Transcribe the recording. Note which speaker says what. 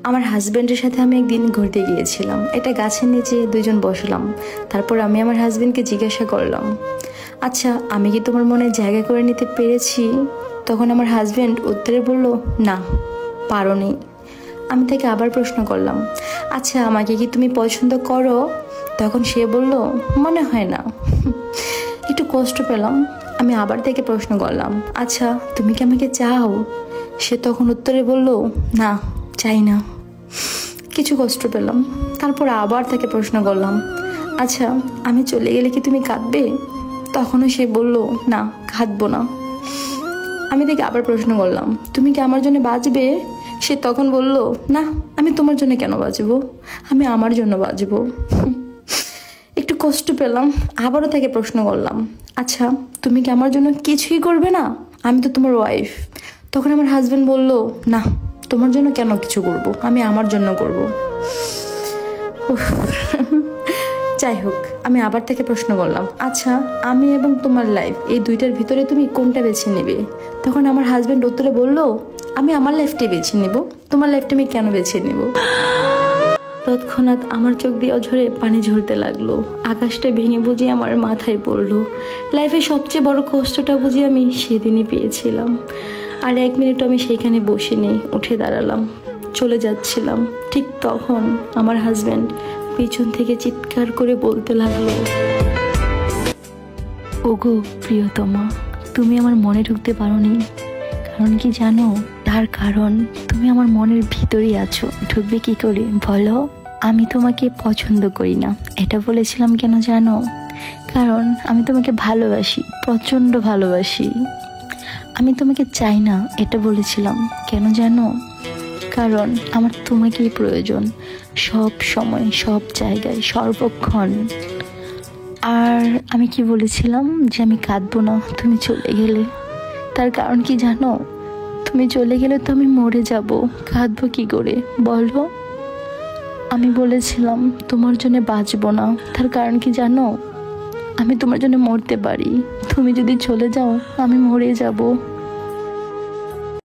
Speaker 1: আমার হাজব্যান্ডের সাথে আমি একদিন ঘুরতে গিয়েছিলাম। এটা গাছের নিচে দুইজন বসলাম। তারপর আমি আমার হাজব্যান্ডকে জিজ্ঞাসা করলাম, আচ্ছা আমি কি তোমার মনে জায়গা করে নিতে পেরেছি? তখন আমার হাজব্যান্ড উত্তরে বলল, না পারোনি। আমি তাকে আবার প্রশ্ন করলাম, আচ্ছা আমাকে কি তুমি পছন্দ করো? তখন সে বলল, মনে হয় না। একটু কষ্ট পেলাম। আমি আবার তাকে প্রশ্ন করলাম, আচ্ছা তুমি কি আমাকে চাও? সে তখন উত্তরে বলল, না চাই না। কিছু কষ্ট পেলাম। তারপর আবার তাকে প্রশ্ন করলাম, আচ্ছা আমি চলে গেলে কি তুমি কাঁদবে? তখনও সে বলল, না কাঁদবো না। আমি তাকে আবার প্রশ্ন করলাম, তুমি কি আমার জন্য বাঁচবে? সে তখন বলল, না আমি তোমার জন্য কেন বাঁচবো, আমি আমার জন্য বাঁচবো। একটু কষ্ট পেলাম। আবারও তাকে প্রশ্ন করলাম, আচ্ছা তুমি কি আমার জন্য কিছুই করবে না? আমি তো তোমার ওয়াইফ। তখন আমার হাজব্যান্ড বলল, না তোমার জন্য কেন কিছু করব, আমি আমার জন্য করব। যাই হোক, আমি আবার তাকে প্রশ্ন করলাম, আচ্ছা আমি এবং তোমার লাইফ এই দুইটার ভিতরে তুমি কোনটা বেছে নেবে? তখন আমার হাজব্যান্ড উত্তরে বলল, আমি আমার লাইফটাই বেছে নেব, তোমার লাইফটা আমি কেন বেছে নেব? তৎক্ষণাৎ আমার চোখ দিয়ে অঝরে পানি ঝরতে লাগলো। আকাশটা ভেঙে বুঝি আমার মাথায় পড়লো। লাইফে সবচেয়ে বড় কষ্টটা বুঝি আমি সেদিনই পেয়েছিলাম। আর 1 মিনিট আমি সেইখানে বসে নেই, উঠে দাঁড়ালাম, চলে যাচ্ছিলাম। ঠিক তখন আমার হাজব্যান্ড পিছন থেকে চিৎকার করে বলতে লাগলো, ওগো প্রিয়তমা, তুমি আমার মনে ঢুকতে পারোনি। কারণ কি জানো? তার কারণ তুমি আমার মনের ভিতরেই আছো। ঢুকবে কি করে বলো? আমি তোমাকে পছন্দ করি না এটা বলেছিলাম কেন জানো? কারণ আমি তোমাকে ভালোবাসি, প্রচণ্ড ভালোবাসি। আমি তোমাকে চাই না এটা বলেছিলাম কেন জানো? কারণ আমার তোমাকেই প্রয়োজন, সব সময়, সব জায়গায়, সর্বক্ষণ। আর আমি কি বলেছিলাম? যে আমি কাঁদবো না তুমি চলে গেলে। তার কারণ কি জানো? তুমি চলে গেলে তো আমি মরে যাব, কাঁদবো কি করে বলো? আমি বলেছিলাম তোমার জন্য বাঁচবো না। তার কারণ কি জানো? আমি তোমার জন্য মরতে পারি। তুমি যদি চলে যাও আমি মরে যাব।